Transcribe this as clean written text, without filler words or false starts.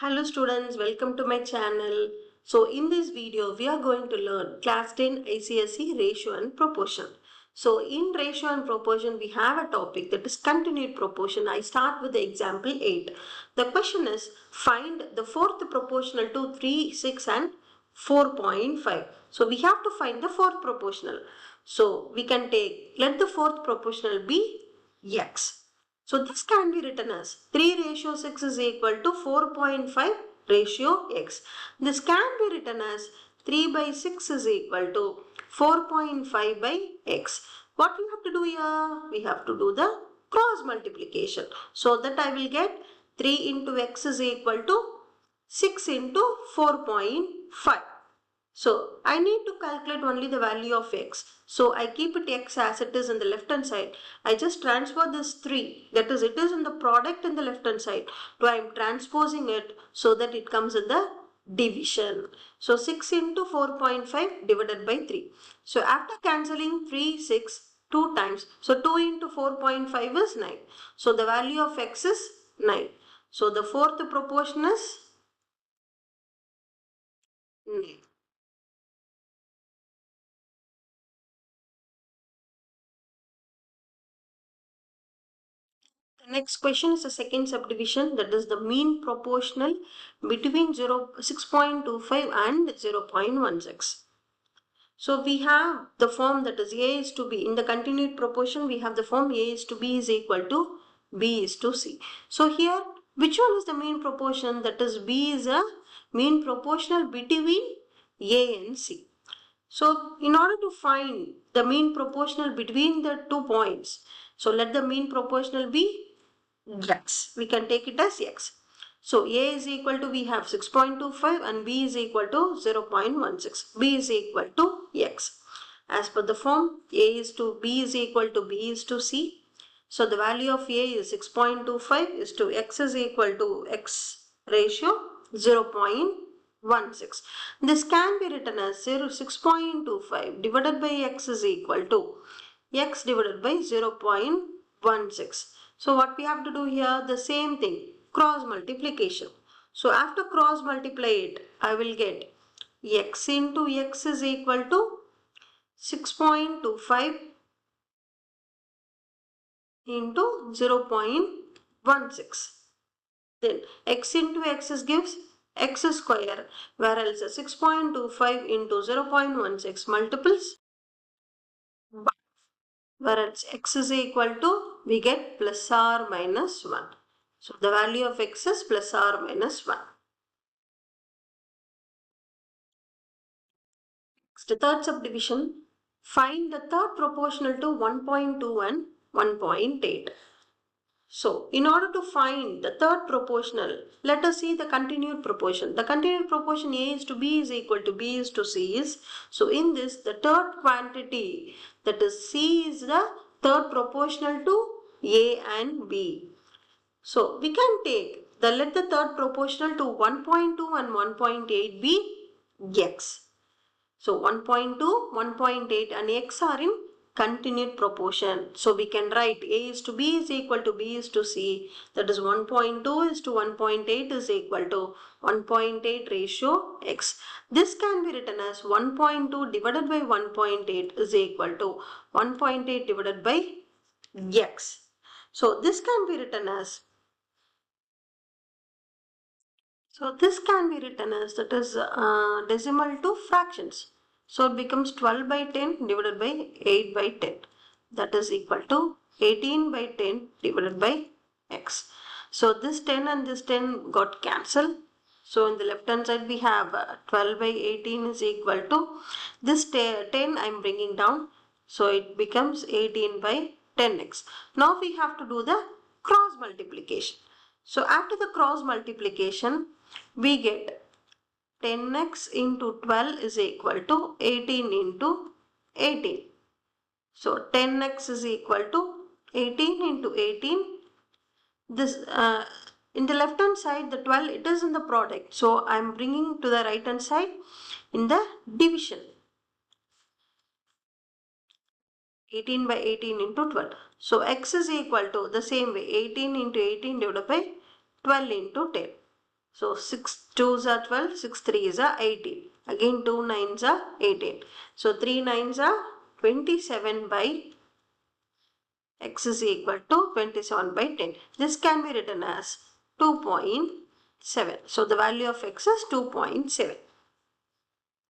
Hello students, welcome to my channel. So in this video, we are going to learn class 10 ICSE ratio and proportion. So in ratio and proportion, we have a topic that is continued proportion. I start with the example 8. The question is, find the fourth proportional to 3, 6 and 4.5. So we have to find the fourth proportional. So we can take, let the fourth proportional be x. So this can be written as 3 ratio 6 is equal to 4.5 ratio x. This can be written as 3 by 6 is equal to 4.5 by x. What we have to do here? We have to do the cross multiplication. So that I will get 3 into x is equal to 6 into 4.5. So I need to calculate only the value of x. So I keep it x as it is in the left hand side. I just transfer this 3, that is it is in the product in the left hand side. So I am transposing it so that it comes in the division. So 6 into 4.5 divided by 3. So after cancelling 3, 6, 2 times. So 2 into 4.5 is 9. So the value of x is 9. So the fourth proportion is 9. The next question is the second subdivision, that is the mean proportional between 6.25 and 0.16. So we have the form that is A is to B. In the continued proportion, we have the form A is to B is equal to B is to C. So here, which one is the mean proportion? That is B is a mean proportional between A and C. So in order to find the mean proportional between the 2 points, so let the mean proportional be x. We can take it as x. So A is equal to, we have 6.25 and B is equal to 0.16. B is equal to x. As per the form, A is to B is equal to B is to C. So the value of A is 6.25 is to x is equal to x ratio 0.16. This can be written as 6.25 divided by x is equal to x divided by 0.16. So what we have to do here, the same thing, cross multiplication. So after cross multiply it, I will get x into x is equal to 6.25 into 0.16. Then x into x gives x square, whereas 6.25 into 0.16 multiples, whereas x is equal to, we get plus or minus 1. So the value of x is plus or minus 1. Next, the third subdivision, find the third proportional to 1.2 and 1.8. So, in order to find the third proportional, let us see the continued proportion. The continued proportion A is to B is equal to B is to C is. So, in this, the third quantity, that is C, is the third proportional to A and B. So, we can take let the third proportional to 1.2 and 1.8 be x. So 1.2, 1.8 and x are in continued proportion. So we can write A is to B is equal to B is to C. That is 1.2 is to 1.8 is equal to 1.8 ratio x. This can be written as 1.2 divided by 1.8 is equal to 1.8 divided by x. So this can be written as, that is decimal to fractions. So it becomes 12 by 10 divided by 8 by 10. That is equal to 18 by 10 divided by x. So this 10 and this 10 got cancelled. So in the left hand side we have 12 by 18 is equal to this 10 I am bringing down. So it becomes 18 by 10x. Now we have to do the cross multiplication. So after the cross multiplication, we get 10x into 12 is equal to 18 into 18. So 10x is equal to 18 into 18. This in the left hand side, the 12, it is in the product. So I am bringing to the right hand side in the division. 18 by 18 into 12. So x is equal to the same way, 18 into 18 divided by 12 into 10. So 6 2s are 12, 6 3s are 18. Again 2 9s are 18. So 3 9s are 27 by x is equal to 27 by 10. This can be written as 2.7. So the value of x is 2.7.